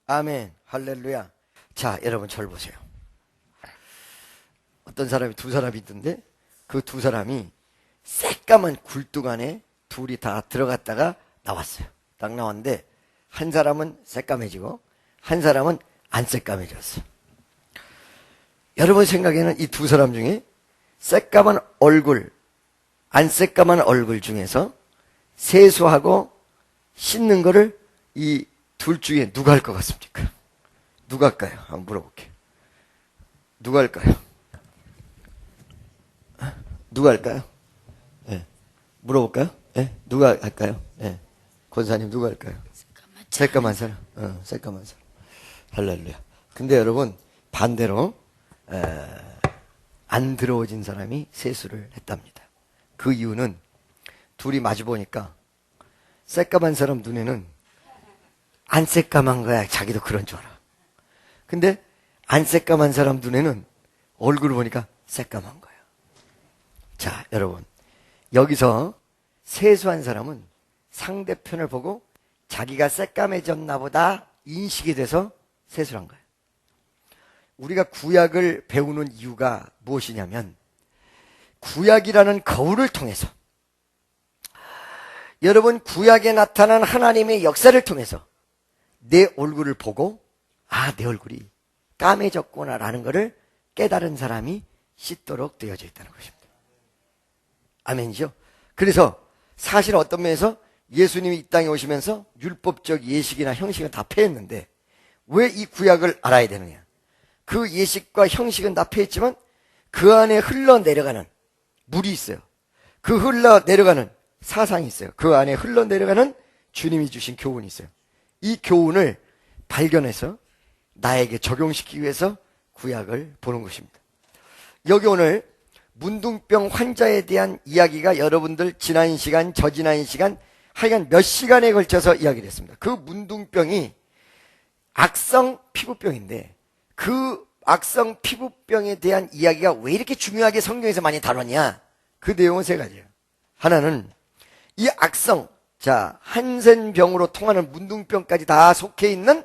아멘. 할렐루야. 자, 여러분 저를 보세요. 어떤 사람이 두 사람이 있던데 그 두 사람이 새까만 굴뚝 안에 둘이 다 들어갔다가 나왔어요. 딱 나왔는데 한 사람은 새까매지고 한 사람은 안 새까매졌어요. 여러분 생각에는 이 두 사람 중에 새까만 얼굴, 안 새까만 얼굴 중에서 세수하고 씻는 거를 이 둘 중에 누가 할 것 같습니까? 누가 할까요? 한번 물어볼게요. 누가 할까요? 누가 할까요? 네. 물어볼까요? 네. 누가 할까요? 네. 권사님 누가 할까요? 새까만 사람. 새까만 사람. 할렐루야. 근데 여러분 반대로 안 더러워진 사람이 세수를 했답니다. 그 이유는 둘이 마주 보니까 새까만 사람 눈에는 안 새까만 거야. 자기도 그런 줄 알아. 근데 안 새까만 사람 눈에는 얼굴을 보니까 새까만 거야. 자, 여러분 여기서 세수한 사람은 상대편을 보고 자기가 새까매졌나 보다 인식이 돼서 세수를 한 거예요. 우리가 구약을 배우는 이유가 무엇이냐면 구약이라는 거울을 통해서 여러분 구약에 나타난 하나님의 역사를 통해서 내 얼굴을 보고 내 얼굴이 까매졌구나 라는 것을 깨달은 사람이 씻도록 되어져 있다는 것입니다. 아멘이죠? 그래서 사실 어떤 면에서 예수님이 이 땅에 오시면서 율법적 예식이나 형식은 다 폐했는데 왜 이 구약을 알아야 되느냐? 그 예식과 형식은 다 폐했지만 그 안에 흘러내려가는 물이 있어요. 그 흘러내려가는 사상이 있어요. 그 안에 흘러내려가는 주님이 주신 교훈이 있어요. 이 교훈을 발견해서 나에게 적용시키기 위해서 구약을 보는 것입니다. 여기 오늘 문둥병 환자에 대한 이야기가 여러분들 지난 시간, 저지난 시간 하여간 몇 시간에 걸쳐서 이야기를 했습니다. 그 문둥병이 악성 피부병인데 그 악성 피부병에 대한 이야기가 왜 이렇게 중요하게 성경에서 많이 다뤘냐? 그 내용은 세 가지예요. 하나는 이 악성, 한센병으로 통하는 문둥병까지 다 속해 있는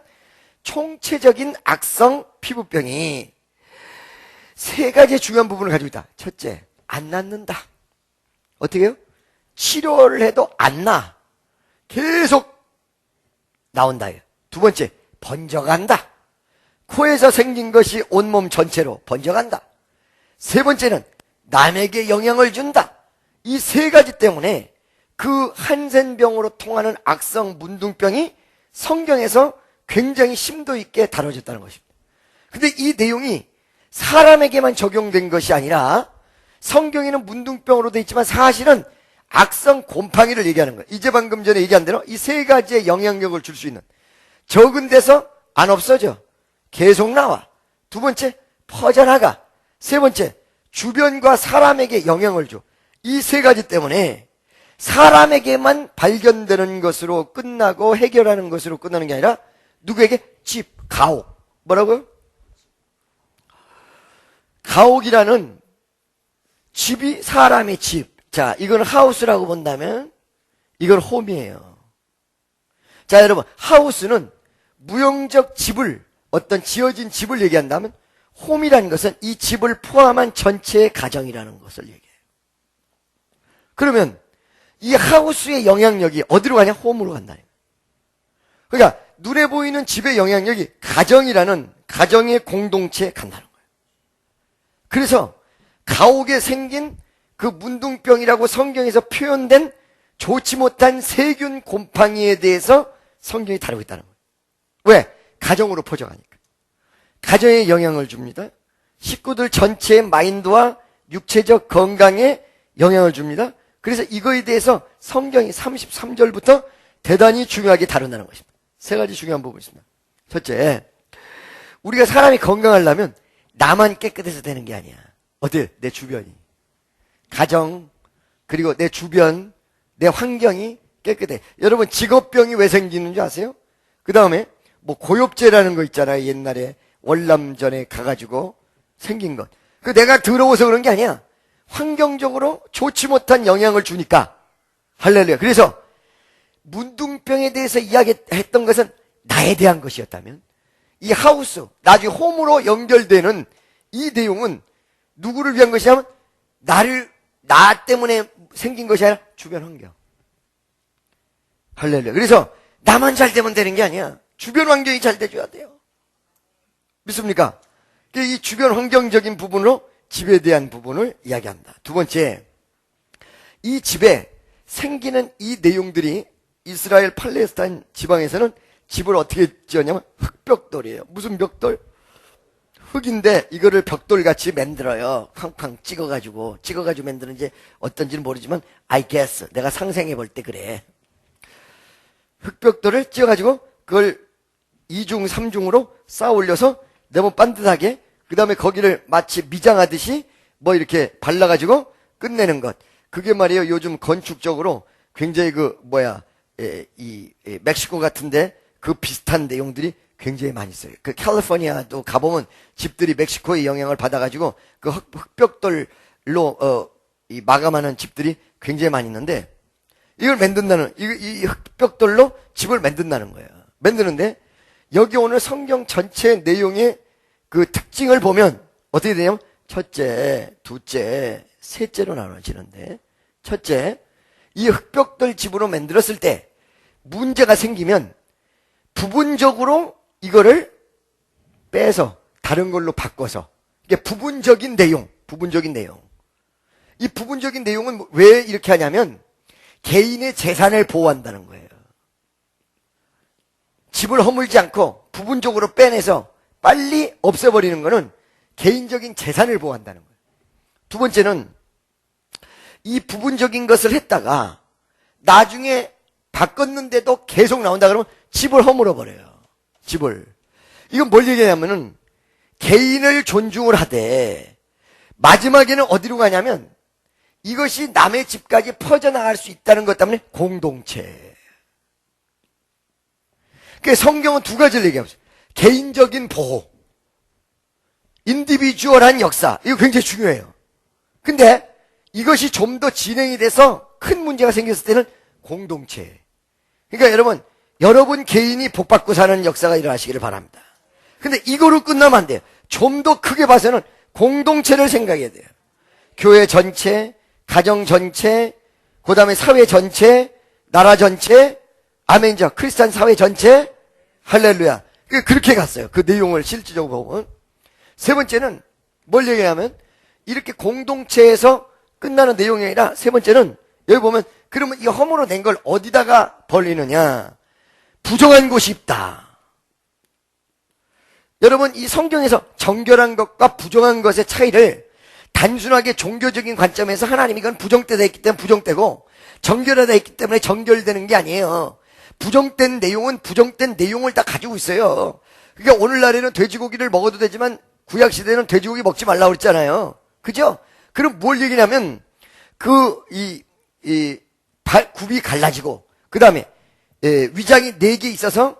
총체적인 악성 피부병이 세 가지의 중요한 부분을 가지고 있다. 첫째, 안 낫는다. 어떻게 해요? 치료를 해도 안 나. 계속 나온다. 두 번째, 번져간다. 코에서 생긴 것이 온몸 전체로 번져간다. 세 번째는 남에게 영향을 준다. 이 세 가지 때문에 그 한센병으로 통하는 악성 문둥병이 성경에서 굉장히 심도 있게 다뤄졌다는 것입니다. 근데 이 내용이 사람에게만 적용된 것이 아니라 성경에는 문둥병으로 되어 있지만 사실은 악성 곰팡이를 얘기하는 거예요. 이제 방금 전에 얘기한 대로 이 세 가지의 영향력을 줄 수 있는 적은 데서 안 없어져. 계속 나와. 두 번째, 퍼져나가. 세 번째, 주변과 사람에게 영향을 줘. 이 세 가지 때문에 사람에게만 발견되는 것으로 끝나고 해결하는 것으로 끝나는 게 아니라 누구에게? 가옥. 뭐라고요? 가옥이라는 집이 사람의 집. 이건 하우스라고 본다면 이건 홈이에요. 여러분, 하우스는 무용적 집을, 어떤 지어진 집을 얘기한다면 홈이라는 것은 이 집을 포함한 전체의 가정이라는 것을 얘기해요. 그러면 이 하우스의 영향력이 어디로 가냐? 홈으로 간다는 거예요. 그러니까 눈에 보이는 집의 영향력이 가정이라는 가정의 공동체에 간다는 거예요. 그래서 가옥에 생긴 그 문둥병이라고 성경에서 표현된 좋지 못한 세균 곰팡이에 대해서 성경이 다루고 있다는 거예요. 왜? 가정으로 퍼져가니까. 가정에 영향을 줍니다. 식구들 전체의 마인드와 육체적 건강에 영향을 줍니다. 그래서 이거에 대해서 성경이 33절부터 대단히 중요하게 다룬다는 것입니다. 세 가지 중요한 부분이 있습니다. 첫째, 우리가 사람이 건강하려면 나만 깨끗해서 되는 게 아니야. 어때? 내 주변이. 가정, 그리고 내 주변, 내 환경이 깨끗해. 여러분, 직업병이 왜 생기는 줄 아세요? 그 다음에 고엽제라는 거 있잖아요. 옛날에 월남전에 가가지고 생긴 것. 내가 더러워서 그런 게 아니야. 환경적으로 좋지 못한 영향을 주니까. 할렐루야. 그래서 문둥병에 대해서 이야기했던 것은 나에 대한 것이었다면 이 하우스, 나중에 홈으로 연결되는 이 내용은 누구를 위한 것이냐면 나 때문에 생긴 것이 아니라 주변 환경. 할렐루야. 그래서 나만 잘 되면 되는 게 아니야. 주변 환경이 잘 돼줘야 돼요. 믿습니까? 이 주변 환경적인 부분으로 집에 대한 부분을 이야기한다. 두 번째, 이 집에 생기는 이 내용들이 이스라엘 팔레스타인 지방에서는 집을 어떻게 지었냐면 흙벽돌이에요. 무슨 벽돌? 흙인데 이거를 벽돌같이 만들어요. 쾅쾅 찍어가지고 만드는지 어떤지는 모르지만 I guess 내가 상상해 볼 때 그래. 흙벽돌을 찍어가지고 그걸 2중 3중으로 쌓아 올려서 너무 반듯하게 그 다음에 거기를 마치 미장하듯이 뭐 이렇게 발라가지고 끝내는 것. 그게 말이에요. 요즘 건축적으로 굉장히 멕시코 같은데 그 비슷한 내용들이 굉장히 많이 있어요. 그 캘리포니아도 가보면 집들이 멕시코의 영향을 받아가지고 그 흙벽돌로 이 마감하는 집들이 굉장히 많이 있는데 이걸 만든다는 이 흙벽돌로 집을 만든다는 거예요. 만드는데 여기 오늘 성경 전체 내용의 그 특징을 보면 어떻게 되냐면 첫째, 둘째, 셋째로 나눠지는데 첫째, 이 흙벽돌 집으로 만들었을 때 문제가 생기면 부분적으로 이거를 빼서 다른 걸로 바꿔서 이게 부분적인 내용. 이 부분적인 내용은 왜 이렇게 하냐면 개인의 재산을 보호한다는 거예요. 집을 허물지 않고 부분적으로 빼내서 빨리 없애버리는 거는 개인적인 재산을 보호한다는 거예요. 두 번째는 이 부분적인 것을 했다가 나중에 바꿨는데도 계속 나온다 그러면 집을 허물어 버려요. 집을. 이건 뭘 얘기하냐면은 개인을 존중을 하되 마지막에는 어디로 가냐면 이것이 남의 집까지 퍼져나갈 수 있다는 것 때문에 공동체. 그러니까 성경은 두 가지를 얘기하고 있어요. 개인적인 보호, 인디비주얼한 역사. 이거 굉장히 중요해요. 근데 이것이 좀 더 진행이 돼서 큰 문제가 생겼을 때는 공동체. 그러니까 여러분 개인이 복받고 사는 역사가 일어나시기를 바랍니다. 근데 이거로 끝나면 안 돼요. 좀 더 크게 봐서는 공동체를 생각해야 돼요. 교회 전체, 가정 전체, 그 다음에 사회 전체, 나라 전체, 아멘이죠. 크리스찬 사회 전체, 할렐루야. 그렇게 갔어요. 그 내용을 실질적으로 보면. 세 번째는 뭘 얘기하면 이렇게 공동체에서 끝나는 내용이 아니라 세 번째는 여기 보면 그러면 이 허물어 낸 걸 어디다가 벌리느냐. 부정한 곳이 있다. 여러분 이 성경에서 정결한 것과 부정한 것의 차이를 단순하게 종교적인 관점에서 하나님이 이건 부정되다 했기 때문에 부정되고 정결하다 했기 때문에 정결되는 게 아니에요. 부정된 내용은 부정된 내용을 다 가지고 있어요. 그러니까 오늘날에는 돼지고기를 먹어도 되지만 구약시대는 돼지고기 먹지 말라고 그랬잖아요. 그죠? 그럼 뭘 얘기냐면 굽이 갈라지고 그 다음에 위장이 4개 있어서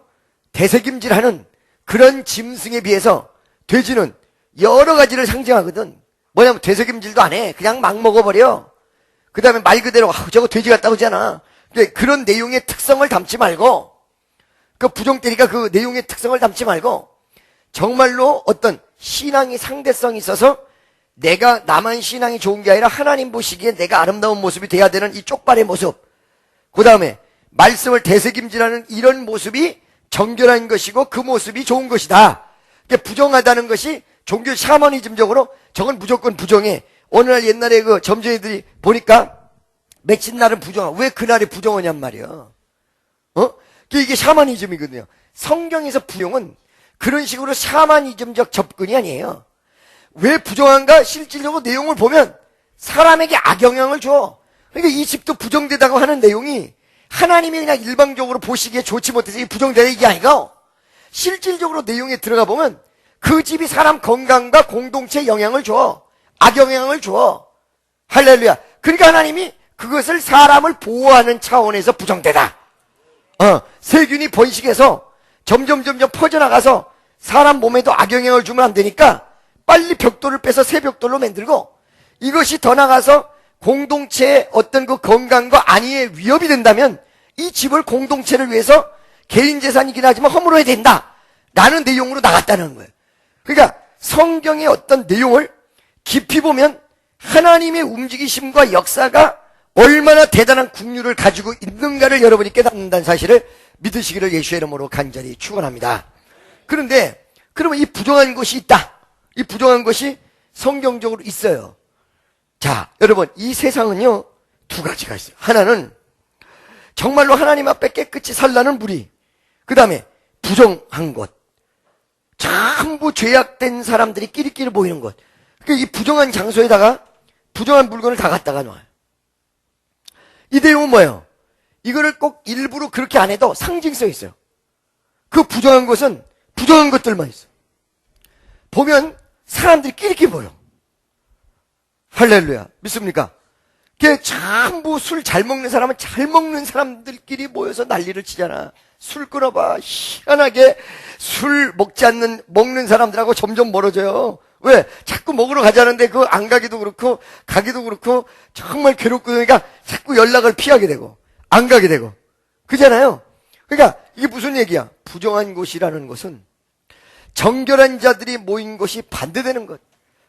대세김질하는 그런 짐승에 비해서 돼지는 여러 가지를 상징하거든. 뭐냐면 되새김질도 안 해. 그냥 막 먹어버려. 그 다음에 말 그대로 저거 돼지 같다고 하잖아. 그런 내용의 특성을 담지 말고 그 부정되니까 그 내용의 특성을 담지 말고 정말로 어떤 신앙이 상대성이 있어서 내가 나만 신앙이 좋은 게 아니라 하나님 보시기에 내가 아름다운 모습이 돼야 되는 이 쪽발의 모습. 그 다음에 말씀을 되새김질하는 이런 모습이 정결한 것이고 그 모습이 좋은 것이다. 부정하다는 것이 종교 샤머니즘적으로 저건 무조건 부정해. 어느 날 옛날에 그 점쟁이들이 보니까 며칠 날은 부정하고 왜 그날이 부정하냔 말이야. 이게 샤머니즘이거든요. 성경에서 부정은 그런 식으로 샤머니즘적 접근이 아니에요. 왜 부정한가? 실질적으로 내용을 보면 사람에게 악영향을 줘. 그러니까 이 집도 부정되다고 하는 내용이 하나님이 그냥 일방적으로 보시기에 좋지 못해서 부정되다 이게 아니고 실질적으로 내용에 들어가 보면 그 집이 사람 건강과 공동체에 영향을 줘. 악영향을 줘. 할렐루야. 그러니까 하나님이 그것을 사람을 보호하는 차원에서 부정되다. 세균이 번식해서 점점 퍼져나가서 사람 몸에도 악영향을 주면 안 되니까 빨리 벽돌을 빼서 새 벽돌로 만들고 이것이 더 나가서 공동체의 어떤 그 건강과 안위에 위협이 된다면 이 집을 공동체를 위해서 개인 재산이긴 하지만 허물어야 된다. 라는 내용으로 나갔다는 거예요. 그러니까 성경의 어떤 내용을 깊이 보면 하나님의 움직이심과 역사가 얼마나 대단한 국률을 가지고 있는가를 여러분이 깨닫는다는 사실을 믿으시기를 예수의 이름으로 간절히 축원합니다. 그런데 그러면 이 부정한 것이 있다. 이 부정한 것이 성경적으로 있어요. 자, 여러분, 이 세상은요, 두 가지가 있어요. 하나는 정말로 하나님 앞에 깨끗이 살라는 무리, 그 다음에 부정한 것, 전부 죄악된 사람들이 끼리끼리 모이는 것. 그러니까 이 부정한 장소에다가 부정한 물건을 다 갖다가 놔요. 이 내용은 뭐예요? 이거를 꼭 일부러 그렇게 안 해도 상징성이 있어요. 그 부정한 것은 부정한 것들만 있어요. 보면 사람들이 끼리끼리 모여. 할렐루야. 믿습니까? 그게 전부 술 잘 먹는 사람은 잘 먹는 사람들끼리 모여서 난리를 치잖아. 술 끊어봐. 희한하게 술 먹는 사람들하고 점점 멀어져요. 왜? 자꾸 먹으러 가자는데 그 안 가기도 그렇고 가기도 그렇고 정말 괴롭고 그러니까 자꾸 연락을 피하게 되고 안 가게 되고 그잖아요. 그러니까 이게 무슨 얘기야? 부정한 곳이라는 것은 정결한 자들이 모인 것이 반대되는 것.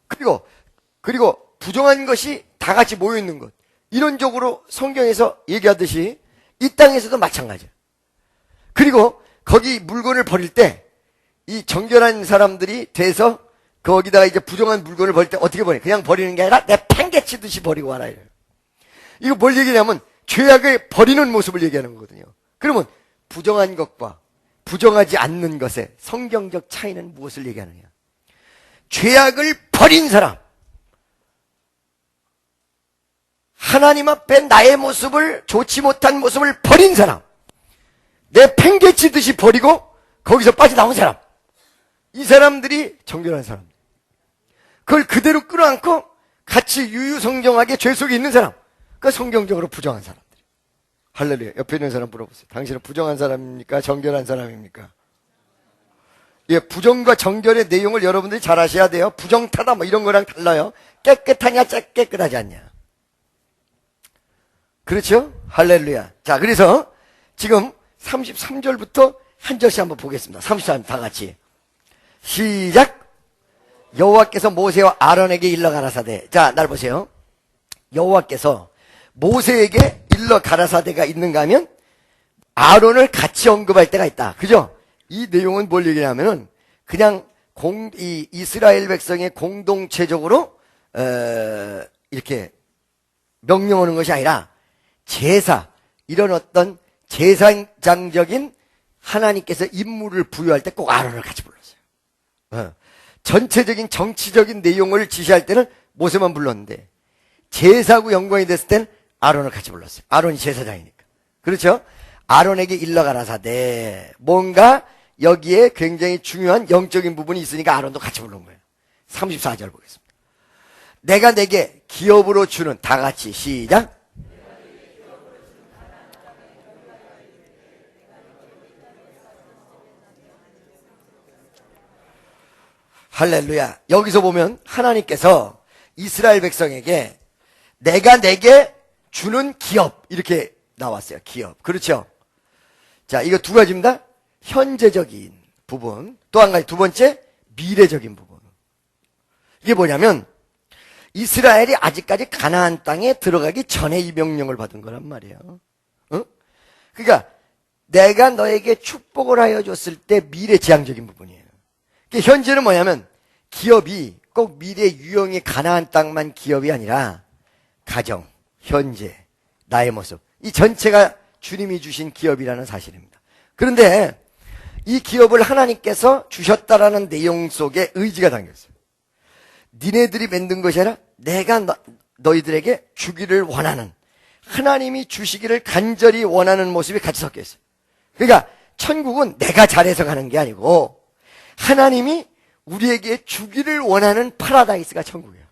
그리고 부정한 것이 다 같이 모여 있는 것. 이론적으로 성경에서 얘기하듯이 이 땅에서도 마찬가지야. 그리고 거기 물건을 버릴 때 이 정결한 사람들이 돼서 거기다가 이제 부정한 물건을 버릴 때 어떻게 버려? 그냥 버리는 게 아니라 내 팽개치듯이 버리고 와라. 이래요. 이거 뭘 얘기냐면 죄악을 버리는 모습을 얘기하는 거거든요. 그러면 부정한 것과 부정하지 않는 것의 성경적 차이는 무엇을 얘기하느냐? 죄악을 버린 사람, 하나님 앞에 나의 모습을 좋지 못한 모습을 버린 사람, 내 팽개치듯이 버리고 거기서 빠져나온 사람, 이 사람들이 정결한 사람. 그걸 그대로 끌어안고 같이 유유성정하게 죄 속에 있는 사람, 그 성경적으로 부정한 사람들. 할렐루야. 옆에 있는 사람 물어보세요. 당신은 부정한 사람입니까? 정결한 사람입니까? 예, 부정과 정결의 내용을 여러분들이 잘 아셔야 돼요. 부정타다 뭐 이런 거랑 달라요. 깨끗하냐 깨끗하지 않냐. 그렇죠? 할렐루야. 자, 그래서 지금 33절부터 한 절씩 한번 보겠습니다. 33 다 같이. 시작. 여호와께서 모세와 아론에게 일러 가라사대. 자, 날 보세요. 여호와께서 모세에게 일러 가라사대가 있는가 하면 아론을 같이 언급할 때가 있다. 그죠? 이 내용은 뭘 얘기하냐면은 그냥 이스라엘 백성의 공동체적으로 이렇게 명령하는 것이 아니라 제사, 이런 어떤 제사장적인 하나님께서 임무를 부여할 때 꼭 아론을 같이 불렀어요. 전체적인 정치적인 내용을 지시할 때는 모세만 불렀는데 제사하고 연관이 됐을 때는 아론을 같이 불렀어요. 아론이 제사장이니까. 그렇죠? 아론에게 일러 가라사대. 뭔가 여기에 굉장히 중요한 영적인 부분이 있으니까 아론도 같이 부른 거예요. 34절 보겠습니다. 내가 내게 기업으로 주는, 다 같이 시작. 할렐루야. 여기서 보면 하나님께서 이스라엘 백성에게 내가 내게 주는 기업, 이렇게 나왔어요. 기업. 그렇죠? 자, 이거 두 가지입니다. 현재적인 부분, 또 한 가지, 두 번째 미래적인 부분. 이게 뭐냐면 이스라엘이 아직까지 가나안 땅에 들어가기 전에 이 명령을 받은 거란 말이에요. 그러니까 내가 너에게 축복을 하여 줬을 때 미래지향적인 부분이에요. 현재는 뭐냐면 기업이 꼭 미래 유형의 가나안 땅만 기업이 아니라 가정, 현재, 나의 모습, 이 전체가 주님이 주신 기업이라는 사실입니다. 그런데 이 기업을 하나님께서 주셨다라는 내용 속에 의지가 담겼어요. 니네들이 만든 것이 아니라 내가 너희들에게 주기를 원하는, 하나님이 주시기를 간절히 원하는 모습이 같이 섞여 있어요. 그러니까 천국은 내가 잘해서 가는 게 아니고 하나님이 우리에게 주기를 원하는 파라다이스가 천국이에요.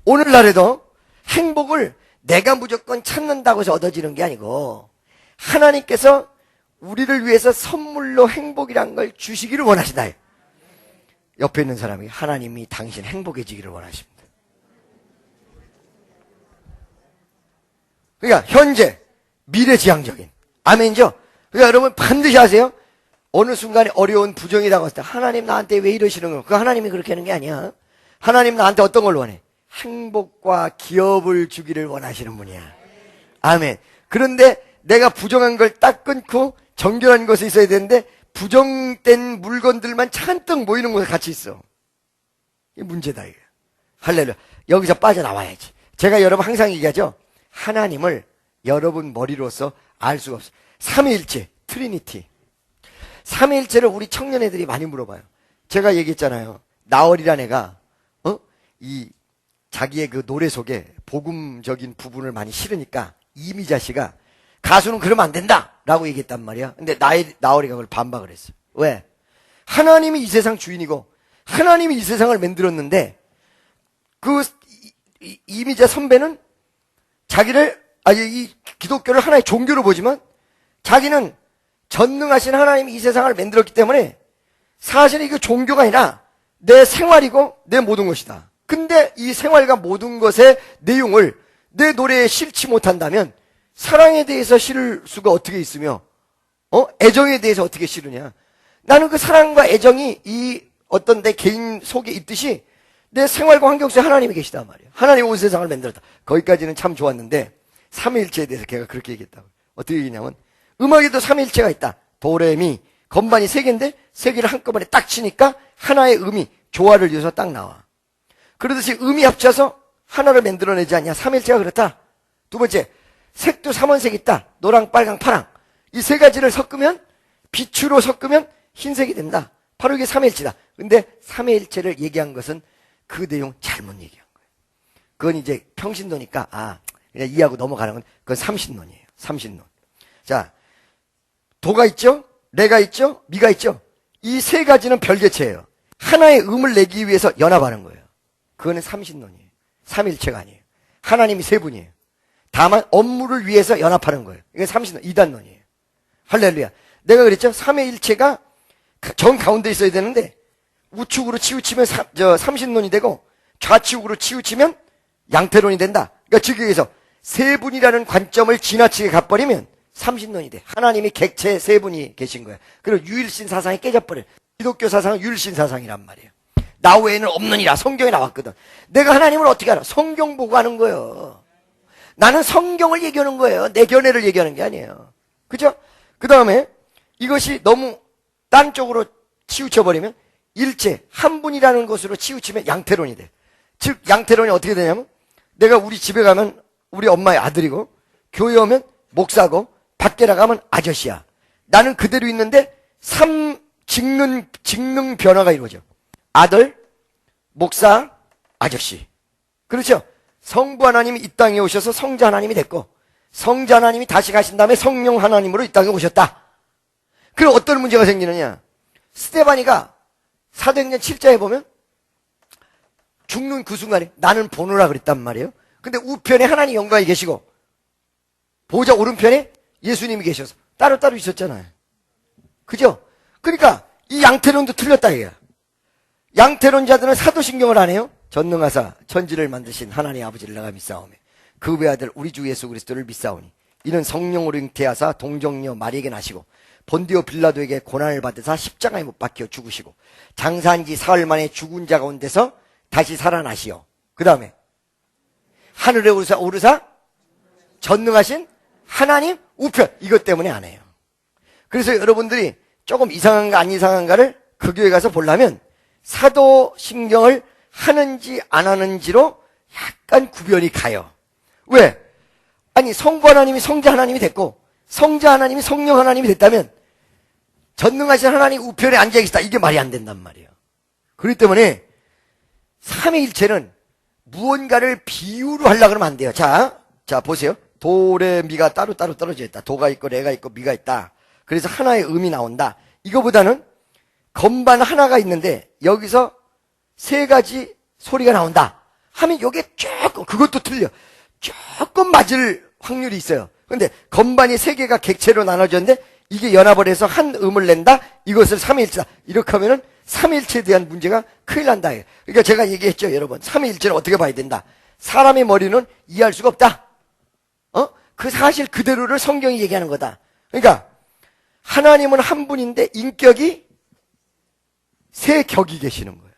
오늘날에도 행복을 내가 무조건 찾는다고 해서 얻어지는 게 아니고 하나님께서 우리를 위해서 선물로 행복이란 걸 주시기를 원하신다. 옆에 있는 사람이 하나님이 당신 행복해지기를 원하십니다. 그러니까 현재 미래지향적인, 아멘이죠? 그러니까 여러분 반드시 아세요. 어느 순간에 어려운 부정이 다가왔을 때 하나님 나한테 왜 이러시는 거야? 그 하나님이 그렇게 하는 게 아니야. 하나님 나한테 어떤 걸 원해? 행복과 기업을 주기를 원하시는 분이야. 아멘. 그런데 내가 부정한 걸 딱 끊고 정결한 것에 있어야 되는데 부정된 물건들만 잔뜩 모이는 곳에 같이 있어. 이게 문제다 이게. 할렐루야. 여기서 빠져나와야지. 제가 여러분 항상 얘기하죠. 하나님을 여러분 머리로서 알 수가 없어. 삼위일체, 트리니티. 삼위일체를 우리 청년애들이 많이 물어봐요. 제가 얘기했잖아요. 나얼이란 애가 이 자기의 그 노래 속에 복음적인 부분을 많이 실으니까 이미자 씨가 가수는 그러면 안 된다 라고 얘기했단 말이야. 근데 나얼이가 그걸 반박을 했어. 왜? 하나님이 이 세상 주인이고 하나님이 이 세상을 만들었는데 그 이미자 선배는 이 기독교를 하나의 종교로 보지만 자기는 전능하신 하나님이 이 세상을 만들었기 때문에 사실 이게 종교가 아니라 내 생활이고 내 모든 것이다. 근데 이 생활과 모든 것의 내용을 내 노래에 실지 못한다면 사랑에 대해서 실을 수가 어떻게 있으며 애정에 대해서 어떻게 실으냐. 나는 그 사랑과 애정이 이 어떤 내 개인 속에 있듯이 내 생활과 환경 속에 하나님이 계시단 말이에요. 하나님이 온 세상을 만들었다. 거기까지는 참 좋았는데 삼위일체에 대해서 걔가 그렇게 얘기했다고. 어떻게 얘기냐면 음악에도 삼위일체가 있다. 도레미 건반이 세 개인데 세 개를 한꺼번에 딱 치니까 하나의 음이 조화를 이어서 딱 나와. 그러듯이 음이 합쳐서 하나를 만들어내지 않냐. 삼위일체가 그렇다. 두 번째, 색도 삼원색이 있다. 노랑, 빨강, 파랑. 이 세 가지를 섞으면 빛으로 섞으면 흰색이 된다. 바로 이게 삼위일체다. 근데 삼위일체를 얘기한 것은 그 내용 잘못 얘기한 거예요. 그건 이제 평신도니까 그냥 이해하고 넘어가는 건 그건 삼신론이에요. 삼신론. 자, 도가 있죠? 레가 있죠? 미가 있죠? 이 세 가지는 별개체예요. 하나의 음을 내기 위해서 연합하는 거예요. 그거는 삼신론이에요. 삼일체가 아니에요. 하나님이 세 분이에요. 다만 업무를 위해서 연합하는 거예요. 이게 삼신론, 이단론이에요. 할렐루야. 내가 그랬죠? 삼위일체가 정 가운데 있어야 되는데 우측으로 치우치면 삼신론이 되고 좌측으로 치우치면 양태론이 된다. 그러니까 즉 여기서 세 분이라는 관점을 지나치게 가버리면 삼신론이 돼. 하나님이 객체 세 분이 계신 거야. 그리고 유일신 사상이 깨져버려. 기독교 사상은 유일신 사상이란 말이에요. 나 외에는 없느니라. 성경에 나왔거든. 내가 하나님을 어떻게 알아? 성경 보고 하는 거예요. 나는 성경을 얘기하는 거예요. 내 견해를 얘기하는 게 아니에요. 그죠? 그 다음에 이것이 너무 딴 쪽으로 치우쳐버리면 일체, 한 분이라는 것으로 치우치면 양태론이 돼. 즉 양태론이 어떻게 되냐면 내가 우리 집에 가면 우리 엄마의 아들이고 교회 오면 목사고 밖에 나가면 아저씨야. 나는 그대로 있는데 직능 변화가 이루어져. 아들, 목사, 아저씨. 그렇죠? 성부 하나님이 이 땅에 오셔서 성자 하나님이 됐고 성자 하나님이 다시 가신 다음에 성령 하나님으로 이 땅에 오셨다. 그럼 어떤 문제가 생기느냐. 스데반이가 사도행전 7장에 보면 죽는 그 순간에 나는 보노라 그랬단 말이에요. 근데 우편에 하나님 영광이 계시고 보좌 오른편에 예수님이 계셔서 따로따로 있었잖아요. 그죠? 그러니까 이 양태론도 틀렸다 이거야. 양태론자들은 사도신경을 안 해요. 전능하사 천지를 만드신 하나님 아버지를 내가 믿사오며 그 외아들 우리 주 예수 그리스도를 믿사오니 이는 성령으로 잉태하사 동정녀 마리에게 나시고 본디오 빌라도에게 고난을 받으사 십자가에 못 박혀 죽으시고 장사한 지 사흘 만에 죽은 자 가운데서 다시 살아나시오. 그 다음에 하늘에 오르사 전능하신 하나님 우편. 이것 때문에 안 해요. 그래서 여러분들이 조금 이상한가 안 이상한가를 그 교회 가서 보려면 사도신경을 하는지 안 하는지로 약간 구별이 가요. 왜? 아니 성부 하나님이 성자 하나님이 됐고 성자 하나님이 성령 하나님이 됐다면 전능하신 하나님 우편에 앉아 계시다. 이게 말이 안 된단 말이에요. 그렇기 때문에 삼위일체는 무언가를 비유로 하려고 그러면 안 돼요. 자 보세요. 도, 레, 미가 따로따로 떨어져 있다. 도가 있고 레가 있고 미가 있다. 그래서 하나의 음이 나온다. 이거보다는 건반 하나가 있는데 여기서 세 가지 소리가 나온다 하면 이게 조금, 그것도 틀려. 조금 맞을 확률이 있어요. 근데 건반이 세 개가 객체로 나눠졌는데 이게 연합을 해서 한 음을 낸다. 이것을 삼위일체다. 이렇게 하면은 삼위일체에 대한 문제가 큰일 난다. 그러니까 제가 얘기했죠, 여러분. 삼위일체는 어떻게 봐야 된다. 사람의 머리는 이해할 수가 없다. 그 사실 그대로를 성경이 얘기하는 거다. 그러니까 하나님은 한 분인데 인격이 세 격이 계시는 거예요.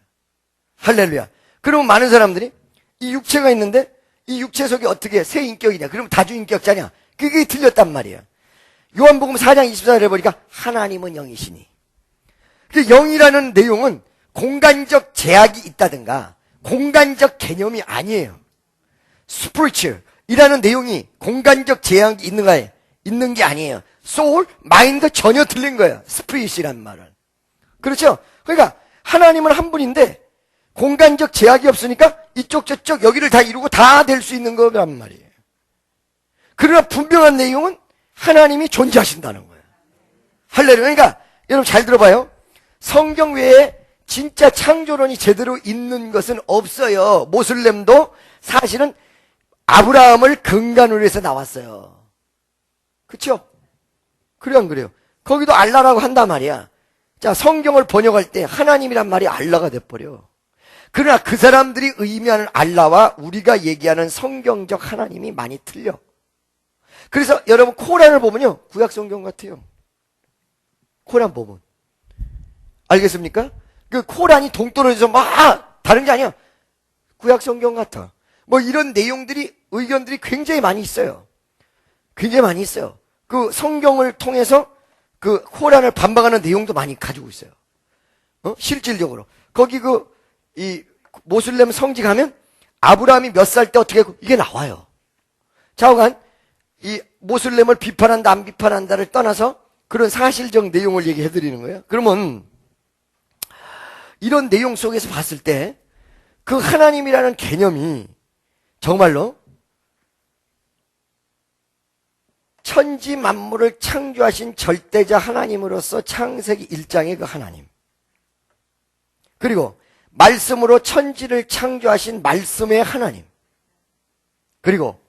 할렐루야. 그러면 많은 사람들이 이 육체가 있는데 이 육체 속에 어떻게 세 인격이냐? 그러면 다주인격자냐? 그게 틀렸단 말이에요. 요한복음 4장 24절에 보니까 하나님은 영이시니. 그 영이라는 내용은 공간적 제약이 있다든가 공간적 개념이 아니에요. spiritual이라는 내용이 공간적 제약이 있는 게 아니에요. soul, mind 전혀 틀린 거예요. spirit이란 말은. 그렇죠? 그러니까 하나님은 한 분인데 공간적 제약이 없으니까 이쪽 저쪽 여기를 다 이루고 다 될 수 있는 거란 말이에요. 그러나 분명한 내용은 하나님이 존재하신다는 거예요. 할렐루야. 그러니까 여러분 잘 들어봐요. 성경 외에 진짜 창조론이 제대로 있는 것은 없어요. 모슬렘도 사실은 아브라함을 근간으로 해서 나왔어요. 그렇죠? 그래 안 그래요? 거기도 알라라고 한단 말이야. 자, 성경을 번역할 때 하나님이란 말이 알라가 돼버려. 그러나 그 사람들이 의미하는 알라와 우리가 얘기하는 성경적 하나님이 많이 틀려. 그래서 여러분 코란을 보면요, 구약 성경 같아요. 코란 보면 알겠습니까? 그 코란이 동떨어져서 막 다른 게 아니야. 구약 성경 같아. 뭐 이런 내용들이 의견들이 굉장히 많이 있어요. 굉장히 많이 있어요. 그 성경을 통해서 그 코란을 반박하는 내용도 많이 가지고 있어요. 실질적으로 거기 이 모슬렘 성지 가면 아브라함이 몇 살 때 어떻게 했고 이게 나와요. 좌우간 이 모슬렘을 비판한다 안 비판한다를 떠나서 그런 사실적 내용을 얘기해 드리는 거예요. 그러면 이런 내용 속에서 봤을 때 그 하나님이라는 개념이 정말로 천지 만물을 창조하신 절대자 하나님으로서 창세기 1장의 그 하나님, 그리고 말씀으로 천지를 창조하신 말씀의 하나님, 그리고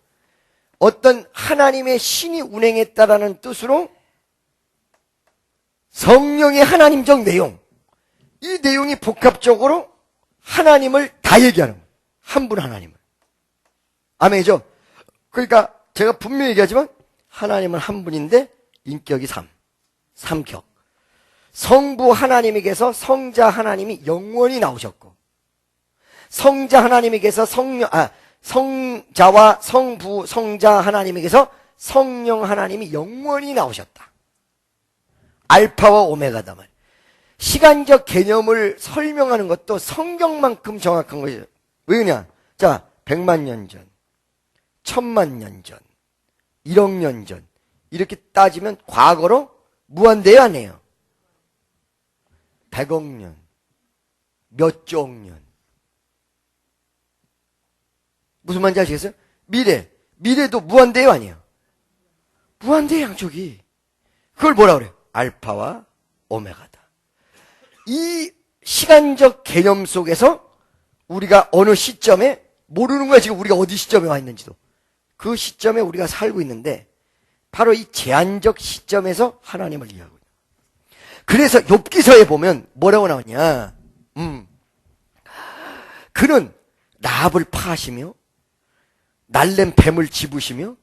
어떤 하나님의 신이 운행했다라는 뜻으로 성령의 하나님적 내용, 이 내용이 복합적으로 하나님을 다 얘기하는 거예요. 한 분 하나님을. 아멘이죠? 그러니까 제가 분명히 얘기하지만 하나님은 한 분인데 인격이 삼격. 성부 하나님에게서 성자 하나님이 영원히 나오셨고, 성자 하나님에게서 성자와 성부 성자 하나님에게서 성령 하나님이 영원히 나오셨다. 알파와 오메가다 말. 시간적 개념을 설명하는 것도 성경만큼 정확한 거예요. 왜냐? 자, 100만 년 전, 1000만 년 전, 1억 년 전, 이렇게 따지면 과거로 무한대요, 아니에요? 100억 년, 몇조 년. 무슨 말인지 아시겠어요? 미래도 무한대요, 아니에요? 무한대 양쪽이. 그걸 뭐라 그래요? 알파와 오메가다. 이 시간적 개념 속에서 우리가 어느 시점에 모르는 거야. 지금 우리가 어디 시점에 와 있는지도. 그 시점에 우리가 살고 있는데 바로 이 제한적 시점에서 하나님을 이해하고 있다. 그래서 욥기서에 보면 뭐라고 나오냐? 그는 라합을 파하시며 날랜 뱀을 집으시며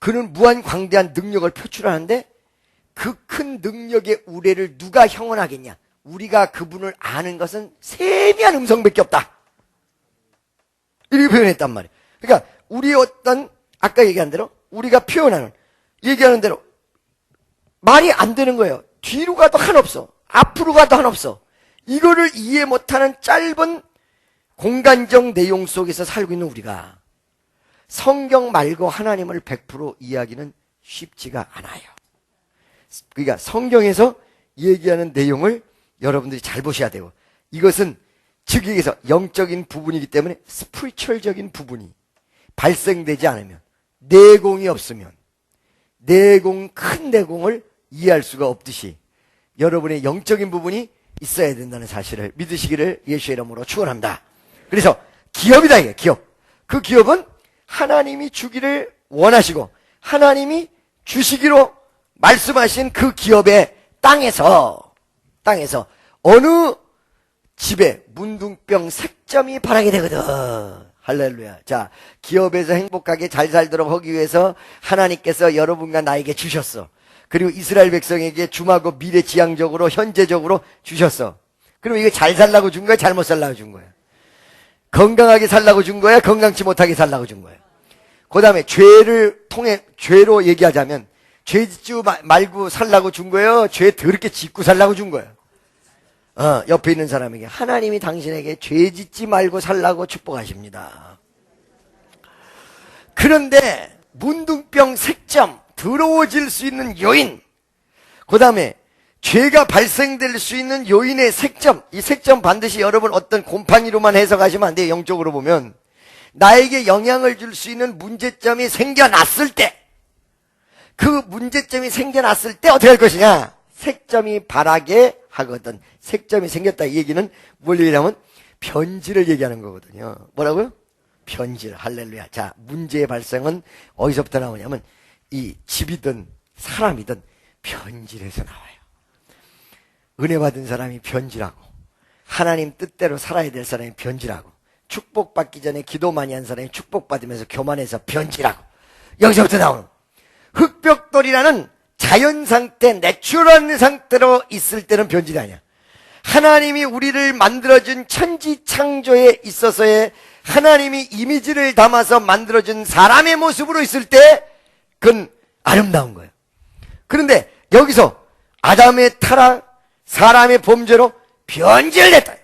그는 무한 광대한 능력을 표출하는데 그 큰 능력의 우레를 누가 형언하겠냐? 우리가 그분을 아는 것은 세미한 음성밖에 없다. 이렇게 표현했단 말이에요. 그러니까 우리 어떤 아까 얘기한 대로 우리가 얘기하는 대로 말이 안 되는 거예요. 뒤로 가도 한없어. 앞으로 가도 한없어. 이거를 이해 못하는 짧은 공간적 내용 속에서 살고 있는 우리가 성경 말고 하나님을 100% 이해하기는 쉽지가 않아요. 그러니까 성경에서 얘기하는 내용을 여러분들이 잘 보셔야 돼요. 이것은 즉에서 영적인 부분이기 때문에 스피리추얼적인 부분이 발생되지 않으면, 내공이 없으면 큰 내공을 이해할 수가 없듯이 여러분의 영적인 부분이 있어야 된다는 사실을 믿으시기를 예수의 이름으로 축원합니다. 그래서 기업이다, 이게 기업. 그 기업은 하나님이 주기를 원하시고 하나님이 주시기로 말씀하신 그 기업의 땅에서 어느 집에 문둥병 색점이 바라게 되거든. 할렐루야. 자, 기업에서 행복하게 잘 살도록 하기 위해서 하나님께서 여러분과 나에게 주셨어. 그리고 이스라엘 백성에게 주마고 미래 지향적으로 현재적으로 주셨어. 그럼 이거 잘 살라고 준 거야? 잘못 살라고 준 거야? 건강하게 살라고 준 거야? 건강치 못하게 살라고 준 거야? 그 다음에 죄를 통해, 죄로 얘기하자면, 죄 짓지 말고 살라고 준 거예요? 죄 더럽게 짓고 살라고 준 거예요? 옆에 있는 사람에게, 하나님이 당신에게 죄 짓지 말고 살라고 축복하십니다. 그런데, 문둥병 색점, 더러워질 수 있는 요인, 그 다음에, 죄가 발생될 수 있는 요인의 색점, 이 색점 반드시 여러분 어떤 곰팡이로만 해석하시면 안 돼요. 영적으로 보면. 나에게 영향을 줄 수 있는 문제점이 생겨났을 때, 그 문제점이 생겨났을 때 어떻게 할 것이냐? 색점이 바라게 하거든. 색점이 생겼다. 이 얘기는 뭘 얘기하면 변질을 얘기하는 거거든요. 뭐라고요? 변질. 할렐루야. 자, 문제의 발생은 어디서부터 나오냐면 이 집이든 사람이든 변질에서 나와요. 은혜 받은 사람이 변질하고, 하나님 뜻대로 살아야 될 사람이 변질하고, 축복받기 전에 기도 많이 한 사람이 축복받으면서 교만해서 변질하고, 여기서부터 나오는 흑벽돌이라는 자연 상태, 내추럴 상태로 있을 때는 변질이 아니야. 하나님이 우리를 만들어준 천지 창조에 있어서의 하나님이 이미지를 담아서 만들어준 사람의 모습으로 있을 때 그건 아름다운 거예요. 그런데 여기서 아담의 타락, 사람의 범죄로 변질됐다.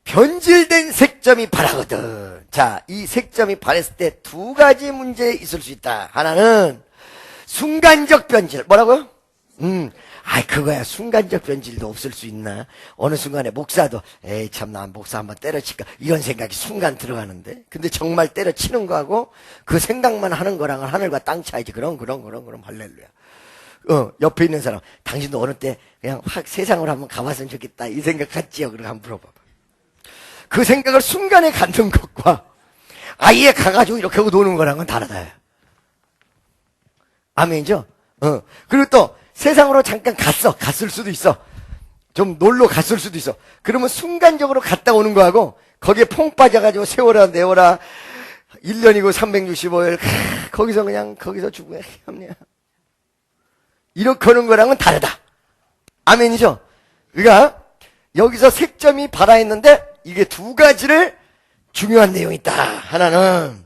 변질된 색점이 바라거든. 자, 이 색점이 바랬을 때 두 가지 문제 있을 수 있다. 하나는 순간적 변질. 뭐라고요? 그거야. 순간적 변질도 없을 수 있나? 어느 순간에 목사도, 에이, 참, 난 목사 한번 때려칠까? 이런 생각이 순간 들어가는데. 근데 정말 때려치는 거하고 그 생각만 하는 거랑은 하늘과 땅 차이지. 그럼, 할렐루야. 옆에 있는 사람, 당신도 어느 때 그냥 확 세상으로 한번 가봤으면 좋겠다. 이 생각 같지요? 그러고 한번 물어봐봐. 그 생각을 순간에 갖는 것과 아예 가가지고 이렇게 하고 노는 거랑은 다르다. 아멘이죠? 그리고 또 세상으로 잠깐 갔을 수도 있어. 좀 놀러 갔을 수도 있어. 그러면 순간적으로 갔다 오는 거하고 거기에 퐁 빠져가지고 세월아 내월아 1년이고 365일 거기서 죽어야 합니다. 이렇게 하는 거랑은 다르다. 아멘이죠? 그러니까 여기서 색점이 발화했는데 이게 두 가지를 중요한 내용이 있다. 하나는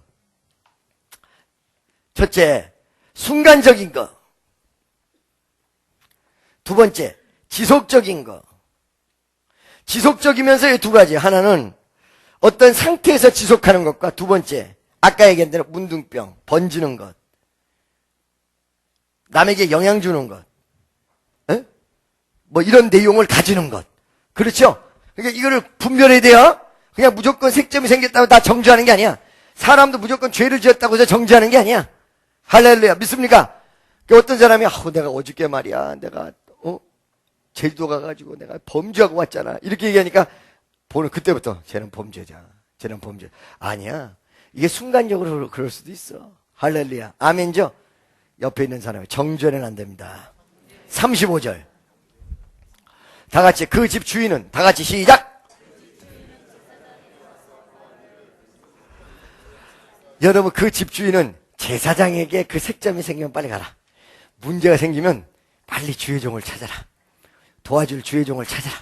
첫째, 순간적인 거. 두 번째, 지속적인 거. 지속적이면서 이 두 가지. 하나는 어떤 상태에서 지속하는 것과 두 번째, 아까 얘기한 대로 문둥병, 번지는 것. 남에게 영향 주는 것. 뭐 이런 내용을 가지는 것. 그렇죠? 그러니까 이거를 분별해야 돼요. 그냥 무조건 색점이 생겼다고 다 정죄하는 게 아니야. 사람도 무조건 죄를 지었다고 해서 정죄하는 게 아니야. 할렐루야. 믿습니까? 어떤 사람이 내가 어저께 말이야. 내가 제주도 가가지고 내가 범죄하고 왔잖아. 이렇게 얘기하니까 보는 그때부터 쟤는 범죄자. 아니야. 이게 순간적으로 그럴 수도 있어. 할렐루야. 아멘죠? 옆에 있는 사람이 정죄는 안 됩니다. 35절. 다 같이 그 집 주인은 다 같이 시작. 여러분 그 집 주인은 제사장에게 그 색점이 생기면 빨리 가라. 문제가 생기면 빨리 주의 종을 찾아라. 도와줄 주의 종을 찾아라.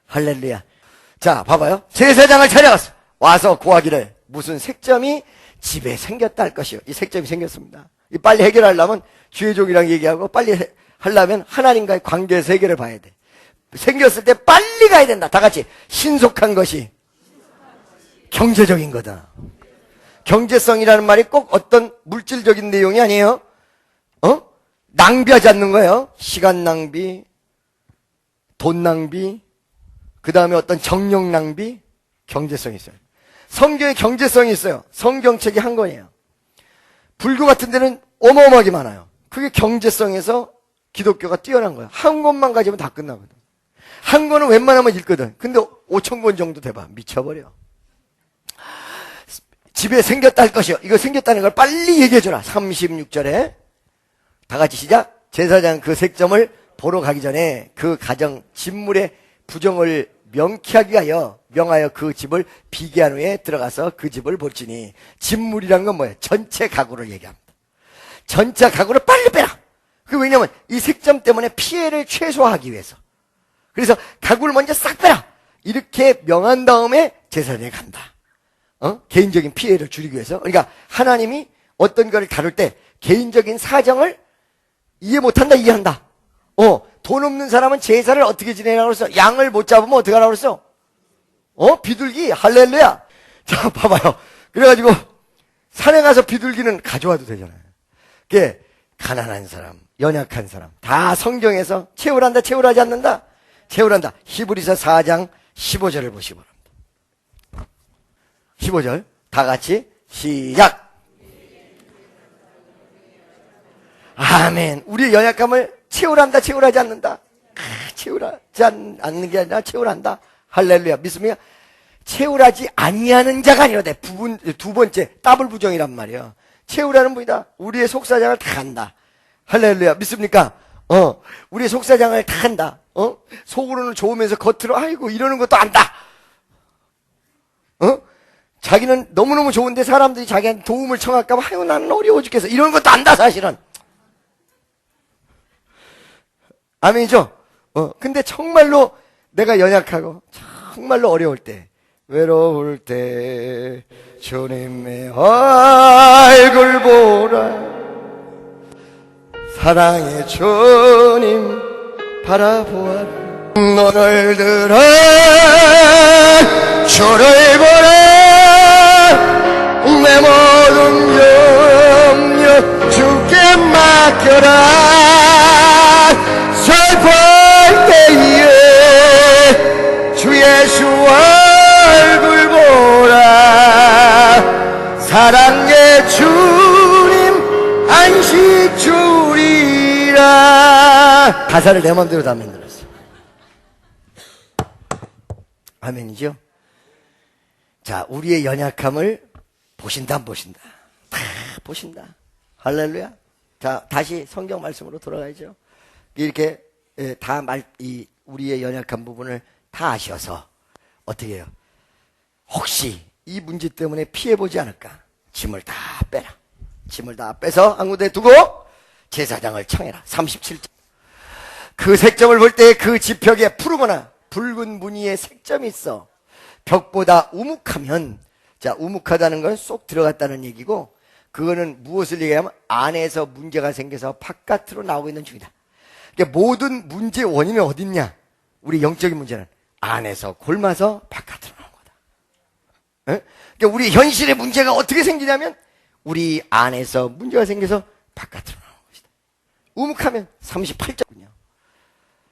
할렐루야. 자 봐봐요. 제사장을 찾아갔어. 와서 고하기를 무슨 색점이 집에 생겼다 할 것이요. 이 색점이 생겼습니다. 이 빨리 해결하려면 주의 종이랑 얘기하고 빨리 하려면 하나님과의 관계에서 해결을 봐야 돼. 생겼을 때 빨리 가야 된다. 다 같이 신속한 것이 경제적인 거다. 경제성이라는 말이 꼭 어떤 물질적인 내용이 아니에요. 낭비하지 않는 거예요. 시간 낭비, 돈 낭비, 그 다음에 어떤 정력 낭비, 경제성이 있어요. 성경에 경제성이 있어요. 성경책이 한 권이에요. 불교 같은 데는 어마어마하게 많아요. 그게 경제성에서 기독교가 뛰어난 거예요. 한 권만 가지면 다 끝나거든. 한 권은 웬만하면 읽거든. 근데 5,000권 정도 돼봐. 미쳐버려. 집에 생겼다 할 것이요. 이거 생겼다는 걸 빨리 얘기해줘라. 36절에. 다 같이 시작. 제사장 그 색점을 보러 가기 전에 그 가정, 집물의 부정을 명쾌하게 하여 명하여 그 집을 비게 한 후에 들어가서 그 집을 볼지니. 집물이란 건 뭐예요? 전체 가구를 얘기합니다. 전체 가구를 빨리 빼라. 그 왜냐면 이 색점 때문에 피해를 최소화하기 위해서. 그래서 가구를 먼저 싹 빼라. 이렇게 명한 다음에 제사장에 간다. 개인적인 피해를 줄이기 위해서. 그러니까 하나님이 어떤 거를 다룰 때 개인적인 사정을 이해 못한다, 이해한다. 돈 없는 사람은 제사를 어떻게 지내라고 그랬어? 양을 못 잡으면 어떻게 하라고 그랬어? 비둘기, 할렐루야. 자, 봐봐요. 그래가지고 산에 가서 비둘기는 가져와도 되잖아요. 그게 가난한 사람, 연약한 사람 다 성경에서 채우란다, 채우라지 않는다? 채우란다. 히브리서 4장 15절을 보시기 바랍니다. 15절 다 같이 시작. 아멘. 우리의 연약함을 채우란다, 채우라지 않는다. 채우라지 않는 게 아니라 채우란다. 할렐루야. 믿습니까? 채우라지 아니하는 자가 아니로되. 두 번째 더블 부정이란 말이에요. 채우라는 분이다. 우리의 속사장을 다 한다. 할렐루야. 믿습니까? 우리의 속사장을 다 한다. 속으로는 좋으면서 겉으로 아이고 이러는 것도 안다. 자기는 너무너무 좋은데 사람들이 자기한테 도움을 청할까 봐 아이고 나는 어려워 죽겠어. 이러는 것도 안다, 사실은. 아멘이죠? 근데 정말로 내가 연약하고 정말로 어려울 때, 외로울 때 주님의 얼굴 보라. 사랑의 주님 바라보아라. 눈을 들어 주를 보라. 내 모든 영역 주께 맡겨라. 슬플 때에 주 예수 얼굴 보라. 사랑의 주님 안식 주리라. 가사를 내 맘대로 다 만들었어. 아멘이죠? 자, 우리의 연약함을 보신다, 안 보신다? 다 보신다. 할렐루야. 자, 다시 성경 말씀으로 돌아가야죠. 이렇게 우리의 연약한 부분을 다 아셔서 어떻게 해요? 혹시 이 문제 때문에 피해보지 않을까? 짐을 다 빼라. 짐을 다 빼서 한군데 두고 제사장을 청해라. 37절. 그 색점을 볼 때 그 지벽에 푸르거나 붉은 무늬의 색점이 있어. 벽보다 우묵하면, 자, 우묵하다는 건 쏙 들어갔다는 얘기고, 그거는 무엇을 얘기하면 안에서 문제가 생겨서 바깥으로 나오고 있는 중이다. 그러니까 모든 문제의 원인은 어디 있냐? 우리 영적인 문제는 안에서 골마서 바깥으로 나오는 거다. 그러니까 우리 현실의 문제가 어떻게 생기냐면 우리 안에서 문제가 생겨서 바깥으로 나오는 것이다. 우묵하면 38절군요.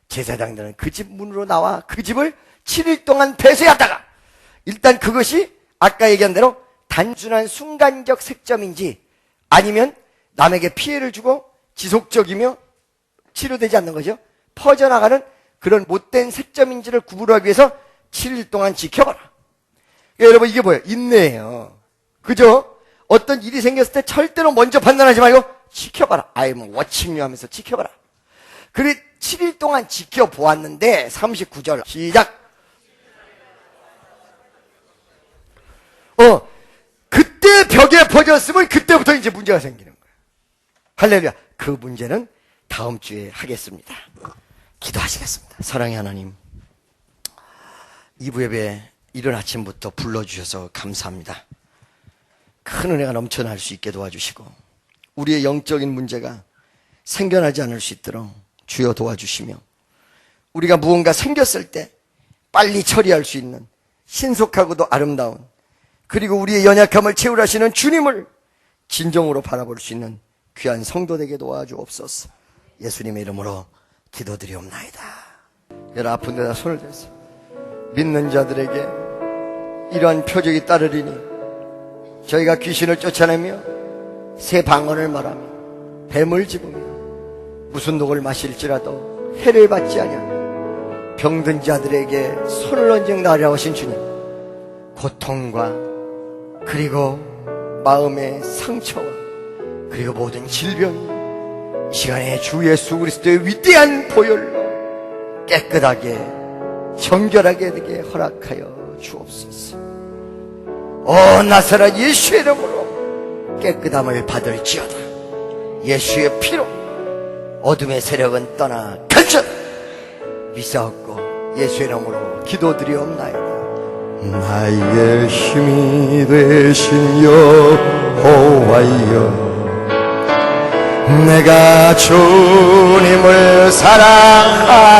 제사장들은 그 집 문으로 나와 그 집을 7일 동안 배쇄하다가, 일단 그것이 아까 얘기한 대로 단순한 순간적 색점인지 아니면 남에게 피해를 주고 지속적이며 치료되지 않는 거죠. 퍼져나가는 그런 못된 색점인지를 구분하기 위해서 7일 동안 지켜봐라. 그러니까 여러분, 이게 뭐예요? 인내예요. 그죠? 어떤 일이 생겼을 때 절대로 먼저 판단하지 말고 지켜봐라. I'm watching you 하면서 지켜봐라. 그래 7일 동안 지켜보았는데 39절 시작. 그때 벽에 퍼졌으면 그때부터 이제 문제가 생기는 거예요. 할렐루야. 그 문제는 다음 주에 하겠습니다. 기도하시겠습니다. 사랑의 하나님, 2부 예배 이른 아침부터 불러주셔서 감사합니다. 큰 은혜가 넘쳐날 수 있게 도와주시고 우리의 영적인 문제가 생겨나지 않을 수 있도록 주여 도와주시며, 우리가 무언가 생겼을 때 빨리 처리할 수 있는 신속하고도 아름다운, 그리고 우리의 연약함을 채우라시는 주님을 진정으로 바라볼 수 있는 귀한 성도 되게 도와주옵소서. 예수님의 이름으로 기도드리옵나이다. 여러 아픈 데다 손을 대서 믿는 자들에게 이러한 표적이 따르리니 저희가 귀신을 쫓아내며 새 방언을 말하며 뱀을 집으며 무슨 독을 마실지라도 해를 받지 아니하며 병든 자들에게 손을 얹은 나리라고 하신 주님, 고통과 그리고 마음의 상처와 그리고 모든 질병이 이 시간에 주 예수 그리스도의 위대한 보혈로 깨끗하게 정결하게 되게 허락하여 주옵소서. 오 나사렛 예수의 이름으로 깨끗함을 받을지어다. 예수의 피로 어둠의 세력은 떠나 간절 믿사옵고 예수의 이름으로 기도드리옵나이다. 나의 힘이 되신 여호와여, 내가 주님을 사랑합니다.